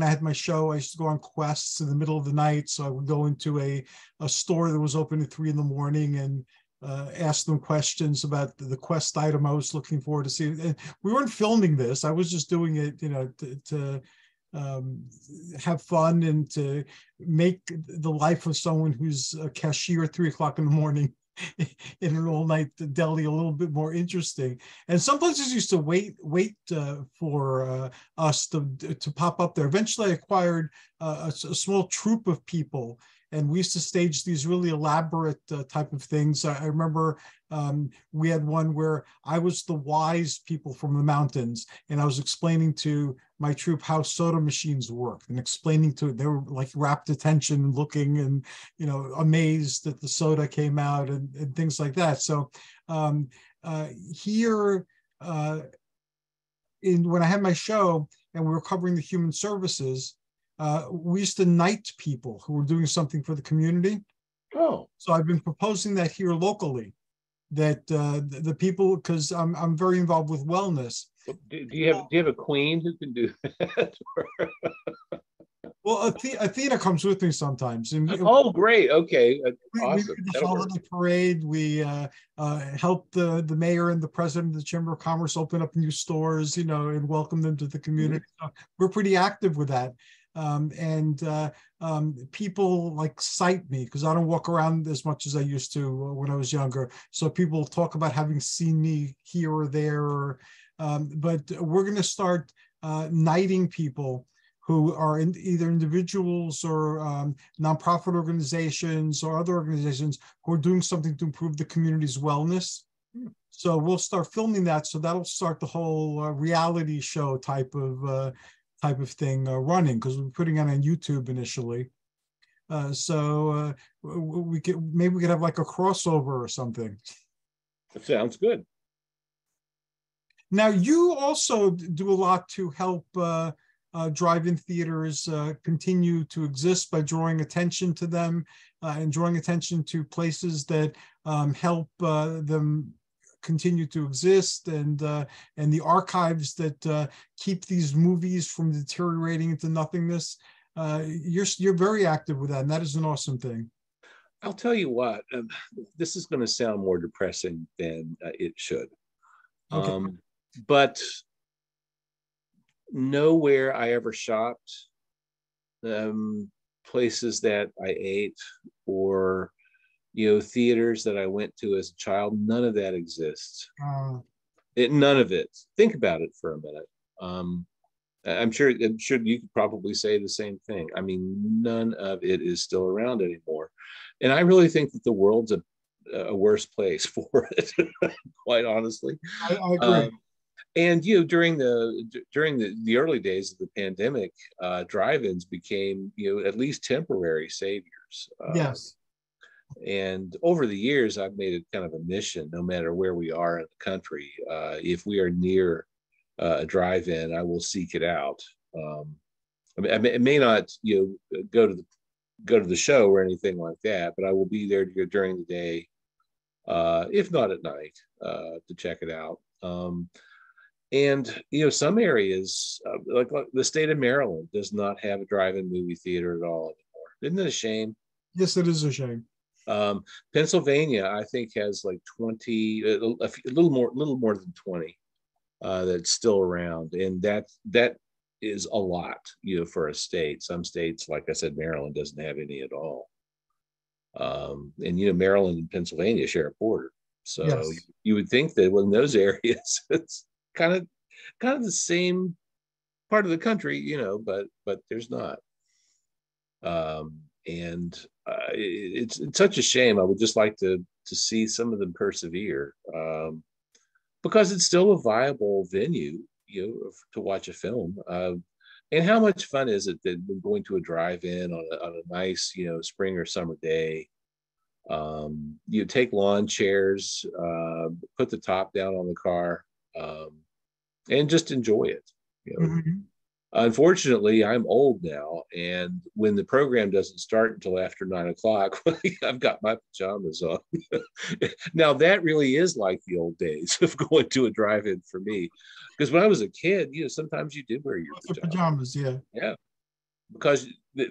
had my show, I used to go on quests in the middle of the night. So I would go into a store that was open at 3 a.m. and ask them questions about the quest item I was looking for to see. And we weren't filming this. I was just doing it, to have fun and to make the life of someone who's a cashier at 3 a.m. in an all-night deli a little bit more interesting. And some places used to wait for us to pop up there. Eventually I acquired a small troupe of people, and we used to stage these really elaborate type of things. I remember we had one where I was the wise people from the mountains, and I was explaining to my troupe how soda machines work, and explaining to they were like rapt attention, looking and amazed that the soda came out and things like that. So here when I had my show and we were covering the human services, we used to knight people who were doing something for the community. Oh, so I've been proposing that here locally, that the people, because I'm very involved with wellness. do you have a queen who can do that? Well, Athena comes with me sometimes, and Oh, great. Okay, we awesome. do the holiday parade. We help the mayor and the president of the Chamber of Commerce open up new stores, and welcome them to the community. So we're pretty active with that. And people like cite me because I don't walk around as much as I used to when I was younger. So people talk about having seen me here or there. But we're going to start knighting people who are either individuals or nonprofit organizations or other organizations who are doing something to improve the community's wellness. So we'll start filming that. So that'll start the whole reality show type of thing running, because we're putting it on YouTube initially. So we could have like a crossover or something. That sounds good. Now you also do a lot to help drive-in theaters continue to exist by drawing attention to them and drawing attention to places that help them continue to exist, and the archives that keep these movies from deteriorating into nothingness. You're very active with that, and that is an awesome thing. I'll tell you what, this is going to sound more depressing than it should. Okay. But nowhere I ever shopped, places that I ate, or theaters that I went to as a child, none of that exists. None of it. Think about it for a minute. I'm sure you could probably say the same thing. I mean, none of it is still around anymore, and I really think that the world's a worse place for it. Quite honestly, I agree. And during the early days of the pandemic, drive-ins became at least temporary saviors. Yes. And over the years, I've made it kind of a mission, no matter where we are in the country, if we are near a drive-in, I will seek it out. I may not go to the show or anything like that, but I will be there during the day, if not at night, to check it out. And some areas, like the state of Maryland, does not have a drive-in movie theater at all anymore. Isn't it a shame? Yes, it is a shame. Pennsylvania, I think, has like 20, a little more than 20 that's still around, and that is a lot, for a state. Some states, like I said, Maryland doesn't have any at all. And Maryland and Pennsylvania share a border, so Yes. you would think that in those areas, it's kind of the same part of the country, but there's not. And it's such a shame. I would just like to see some of them persevere, because it's still a viable venue, to watch a film. And how much fun is it that we're going to a drive-in on a nice, spring or summer day? You take lawn chairs, put the top down on the car, and just enjoy it. Mm-hmm. Unfortunately, I'm old now, and when the program doesn't start until after 9 o'clock, I've got my pajamas on. Now, that really is like the old days of going to a drive-in for me, because when I was a kid, sometimes you did wear your pajamas. Yeah. Yeah, because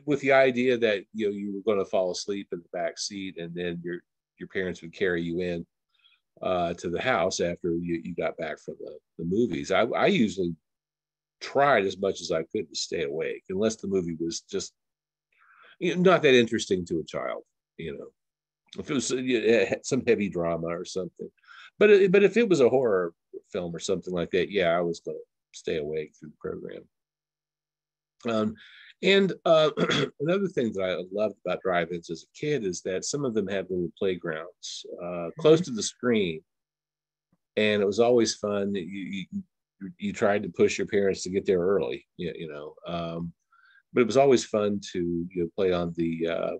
with the idea that you were going to fall asleep in the back seat, and then your parents would carry you in to the house after you got back from the movies. I usually tried as much as I could to stay awake, unless the movie was just not that interesting to a child. If it was some heavy drama or something. But if it was a horror film or something like that, yeah, I was going to stay awake through the program. Um, and another thing that I loved about drive-ins as a kid is that some of them had little playgrounds close to the screen, and it was always fun. You tried to push your parents to get there early, but it was always fun to play on the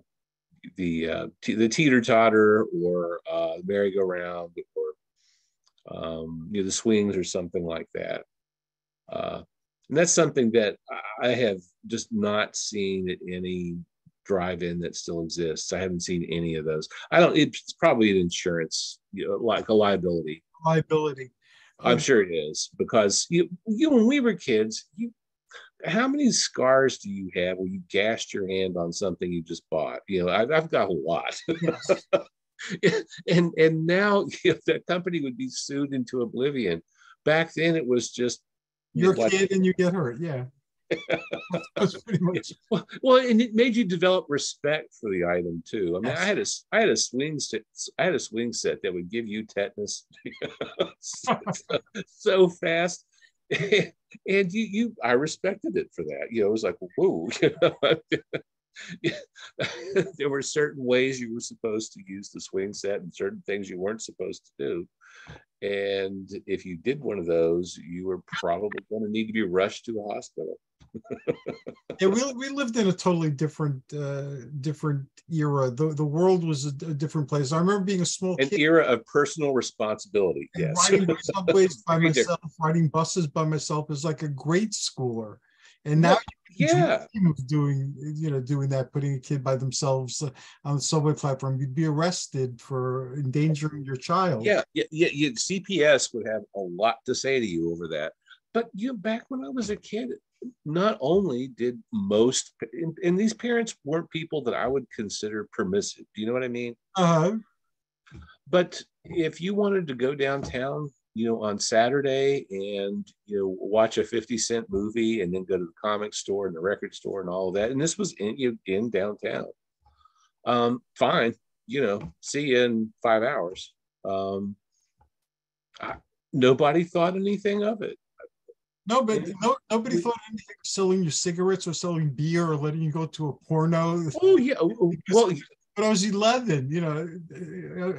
teeter totter or merry-go-round or the swings or something like that. And that's something that I have just not seen at any drive-in that still exists. I haven't seen any of those. I don't. It's probably an insurance, like a liability. Liability. I'm sure it is because when we were kids, how many scars do you have where you gashed your hand on something you just bought? I've got a lot. Yes. and now that company would be sued into oblivion. Back then, it was just you're a kid and you get hurt. Yeah. That's pretty much. Well, and it made you develop respect for the item too. I mean, Yes. I had a swing set. I had a swing set that would give you tetanus so fast, and I respected it for that. It was like, whoa. There were certain ways you were supposed to use the swing set and certain things you weren't supposed to do. And if you did one of those, you were probably going to need to be rushed to a hospital. Yeah, we lived in a totally different era. The world was a different place. I remember being a small kid. An era of personal responsibility. And yes. riding subways by myself, riding buses by myself is like a great schooler. And now of doing that, putting a kid by themselves on the subway platform, you'd be arrested for endangering your child. Yeah. CPS would have a lot to say to you over that. But back when I was a kid, not only did most, and these parents weren't people that I would consider permissive. Do you know what I mean? But if you wanted to go downtown, on Saturday and, watch a 50-cent movie and then go to the comic store and the record store and all of that. And this was in downtown. Fine, see you in 5 hours. Nobody thought anything of it. No, but nobody thought anything of selling you cigarettes or selling beer or letting you go to a porno. Oh, yeah. Well, when I was 11,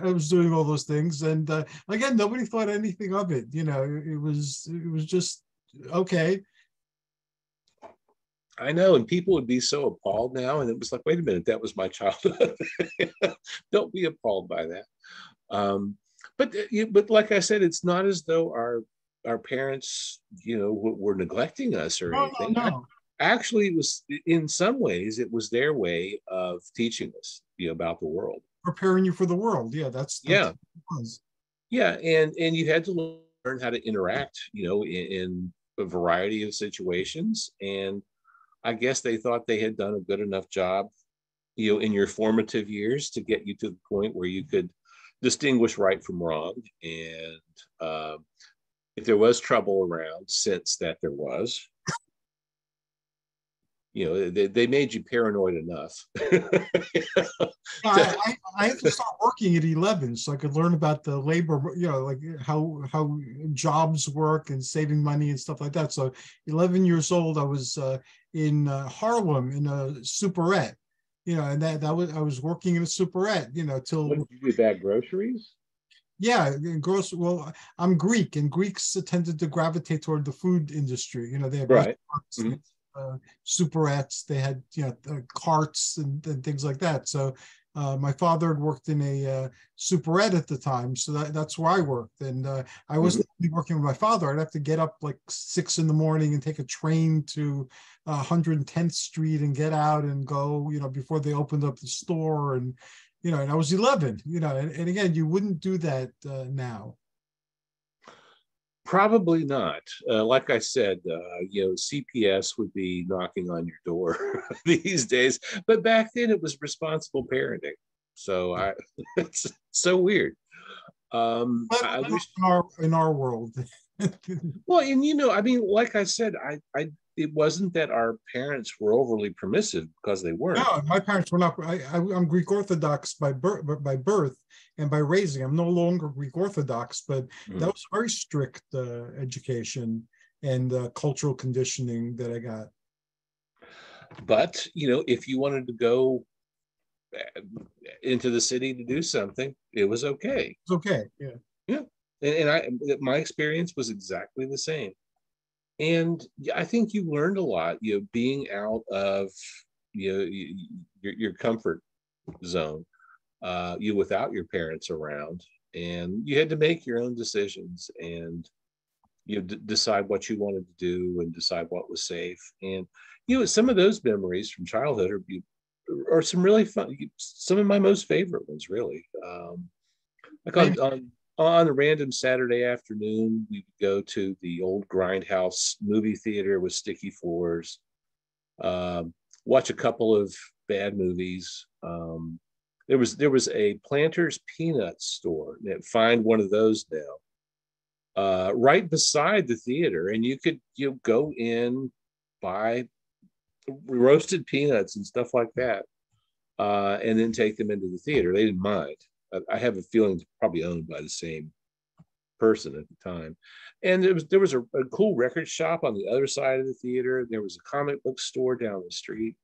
I was doing all those things, and again, nobody thought anything of it. It was just okay. I know, and people would be so appalled now, and it was like, wait a minute, that was my childhood. Don't be appalled by that. But like I said, it's not as though our parents, were neglecting us or anything. No. Actually, it was, in some ways, it was their way of teaching us, about the world, preparing you for the world. Yeah, that's yeah, what it was. Yeah, and you had to learn how to interact, in a variety of situations. And I guess they thought they had done a good enough job, in your formative years to get you to the point where you could distinguish right from wrong. And if there was trouble around, since that there was, they made you paranoid enough. I had to start working at 11 so I could learn about the labor, like how jobs work and saving money and stuff like that. So 11 years old, I was in Harlem in a superette, and that was, I was working in a superette, till. What, did you bag groceries? Yeah, well, I'm Greek, and Greeks tended to gravitate toward the food industry. They have right. Superettes, they had carts and things like that. So my father had worked in a superette at the time, so that's where I worked. And I wasn't working with my father. I'd have to get up like 6 a.m. and take a train to 110th Street and get out and go, before they opened up the store. And and I was 11. And again, you wouldn't do that now. Probably not. Like I said, CPS would be knocking on your door these days. But back then, it was responsible parenting. So it's so weird. I wish in our world. Well, and I mean, like I said, it wasn't that our parents were overly permissive, because they weren't. No, my parents were not. I'm Greek Orthodox by birth and by raising. I'm no longer Greek Orthodox, but that was a very strict education and cultural conditioning that I got. But if you wanted to go into the city to do something, it was okay. It's okay. Yeah. Yeah. My experience was exactly the same. And I think you learned a lot, being out of your comfort zone, without your parents around, and you had to make your own decisions, and decide what you wanted to do and decide what was safe. And some of those memories from childhood are some really fun, some of my most favorite ones, really. Like on a random Saturday afternoon, we would go to the old Grindhouse movie theater with sticky floors, watch a couple of bad movies. There was a Planters Peanuts store. Find one of those now, right beside the theater, and you could go in, buy roasted peanuts and stuff like that, and then take them into the theater. They didn't mind. I have a feeling it's probably owned by the same person at the time. And there was a cool record shop on the other side of the theater. There was a comic book store down the street.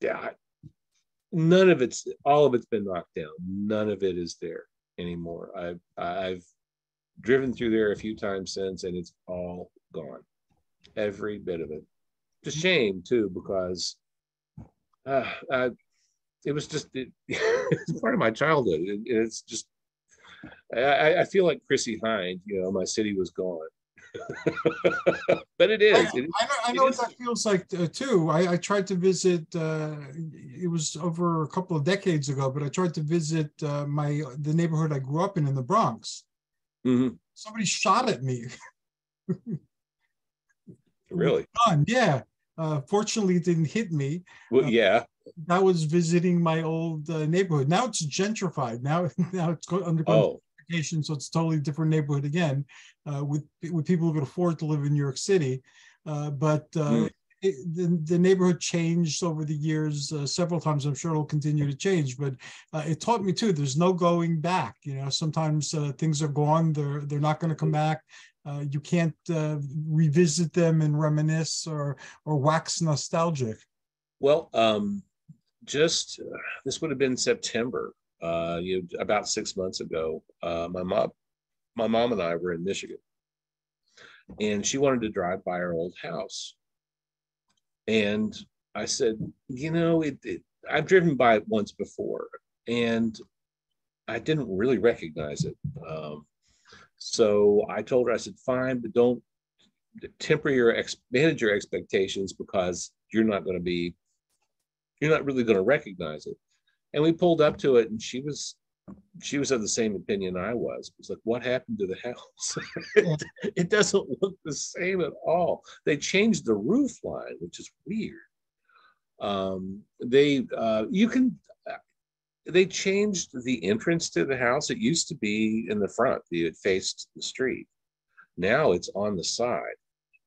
Yeah, all of it's been knocked down. None of it is there anymore. I've driven through there a few times since, and it's all gone. Every bit of it. It's a shame too, because it was just it's part of my childhood. It's just I feel like Chrissy Hind, my city was gone. But it is. I know what that feels like too. I tried to visit. It was over a couple of decades ago, but I tried to visit the neighborhood I grew up in the Bronx. Mm-hmm. Somebody shot at me. Really? Yeah. Fortunately, it didn't hit me. Well, yeah. I was visiting my old neighborhood. Now it's gentrified. Now it's undergone gentrification, so it's a totally different neighborhood again, with people who can afford to live in New York City. The neighborhood changed over the years several times. I'm sure it'll continue to change, but it taught me too. There's no going back. Sometimes things are gone. They're not going to come back. You can't revisit them and reminisce or wax nostalgic. Well, this would have been September, about 6 months ago. My mom and I were in Michigan, and she wanted to drive by our old house. And I said, I've driven by it once before, and I didn't really recognize it. So I told her, I said, fine, but don't manage your expectations, because you're not really going to recognize it. And we pulled up to it, and she was of the same opinion I was. It was like, what happened to the house? It doesn't look the same at all. They changed the roof line, which is weird. They changed the entrance to the house. It used to be in the front. It faced the street. Now it's on the side.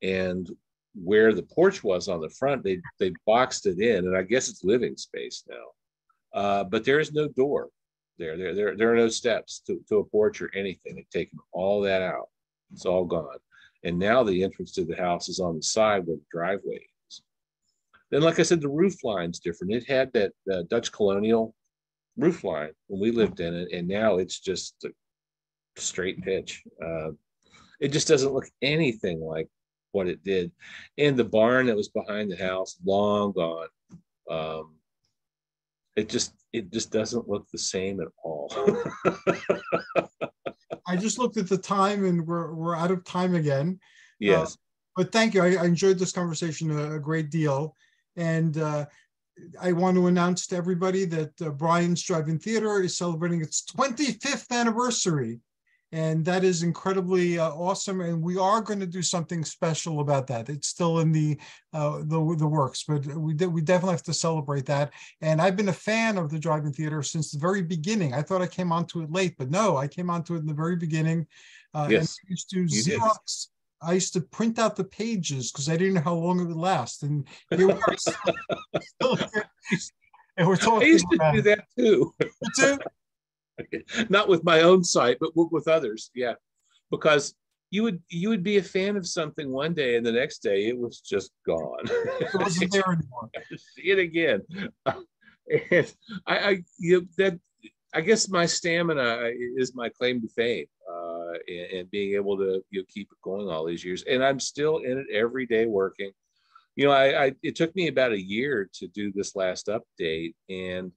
And where the porch was on the front, they boxed it in, and I guess it's living space now. But there is no door there. There are no steps to a porch or anything. They've taken all that out. It's all gone. And now the entrance to the house is on the side where the driveway is. Then, like I said, the roof line's different. It had that Dutch colonial roof line when we lived in it, and now it's just a straight pitch. It just doesn't look anything like what it did. And the barn that was behind the house, long gone. It just doesn't look the same at all. I just looked at the time, and we're out of time again. Yes. But thank you. I enjoyed this conversation a great deal. And I want to announce to everybody that Brian's Drive-In Theater is celebrating its 25th anniversary. And that is incredibly awesome. And we are going to do something special about that. It's still in the works, but we definitely have to celebrate that. And I've been a fan of the Drive-In Theater since the very beginning. I thought I came onto it late, but no, I came onto it in the very beginning. Yes, and I used to Xerox. I used to print out the pages because I didn't know how long it would last. And here we are. Still, and we're talking. I used to do that too. You too? Not with my own site, but with others. Yeah, because you would be a fan of something one day, and the next day it was just gone. It wasn't there anymore. See it again. And that I guess my stamina is my claim to fame, and being able to keep it going all these years. And I'm still in it every day working. It took me about a year to do this last update, and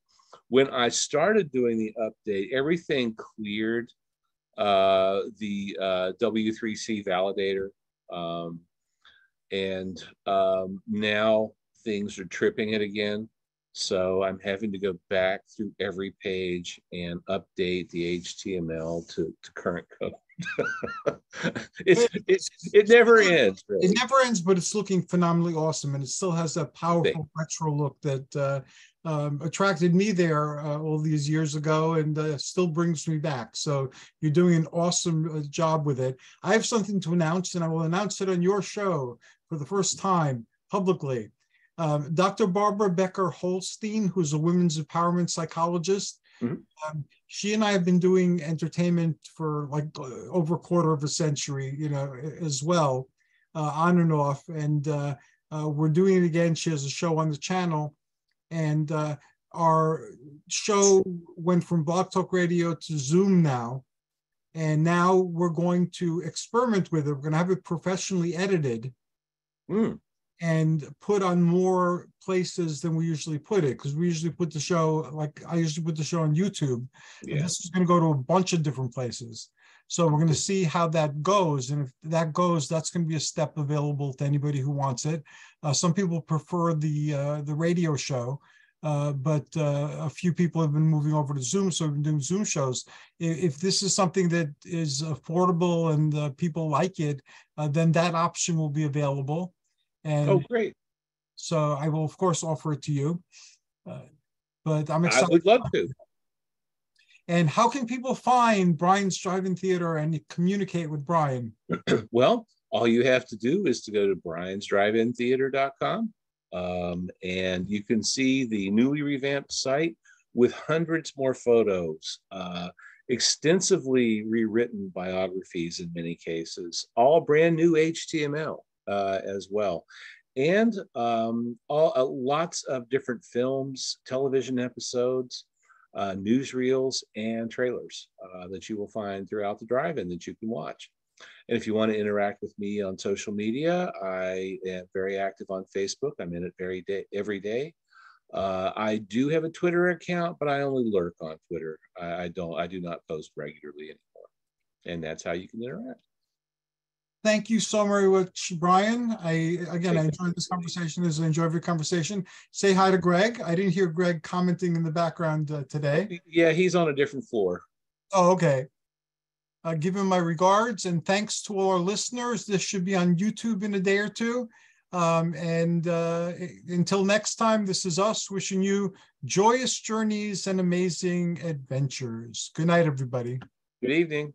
when I started doing the update, everything cleared the W3C validator, and now things are tripping it again. So I'm having to go back through every page and update the HTML to current code. It never ends. Really. It never ends, but it's looking phenomenally awesome, and it still has that powerful retro look that attracted me there all these years ago, and still brings me back. So you're doing an awesome job with it. I have something to announce, and I will announce it on your show for the first time publicly. Dr. Barbara Becker-Holstein, who's a women's empowerment psychologist, she and I have been doing entertainment for like over a quarter of a century, as well, on and off. And we're doing it again. She has a show on the channel. And our show went from Blog Talk Radio to Zoom now. And now we're going to experiment with it. We're going to have it professionally edited. And put on more places than we usually put it, because we usually put the show, like I usually put the show on YouTube. Yeah. And this is going to go to a bunch of different places. So we're going to see how that goes. And if that goes, that's going to be a step available to anybody who wants it. Some people prefer the radio show, but a few people have been moving over to Zoom, so we've been doing Zoom shows. If this is something that is affordable and people like it, then that option will be available. And oh, great. So I will, of course, offer it to you. But I'm excited. I would love to. And how can people find Brian's Drive-In Theater and communicate with Brian? Well, all you have to do is to go to briansdriveintheater.com, and you can see the newly revamped site with hundreds more photos, extensively rewritten biographies in many cases, all brand new HTML. As well, and lots of different films, television episodes, newsreels, and trailers that you will find throughout the drive-in that you can watch. And if you want to interact with me on social media, I am very active on Facebook. I'm in it every day. I do have a Twitter account, but I only lurk on Twitter. I do not post regularly anymore. And that's how you can interact. Thank you so very much, Brian. I enjoyed this conversation as I enjoy every conversation. Say hi to Greg. I didn't hear Greg commenting in the background today. Yeah, he's on a different floor. Oh, okay. Give him my regards, and thanks to all our listeners. This should be on YouTube in a day or two. Until next time, this is us wishing you joyous journeys and amazing adventures. Good night, everybody. Good evening.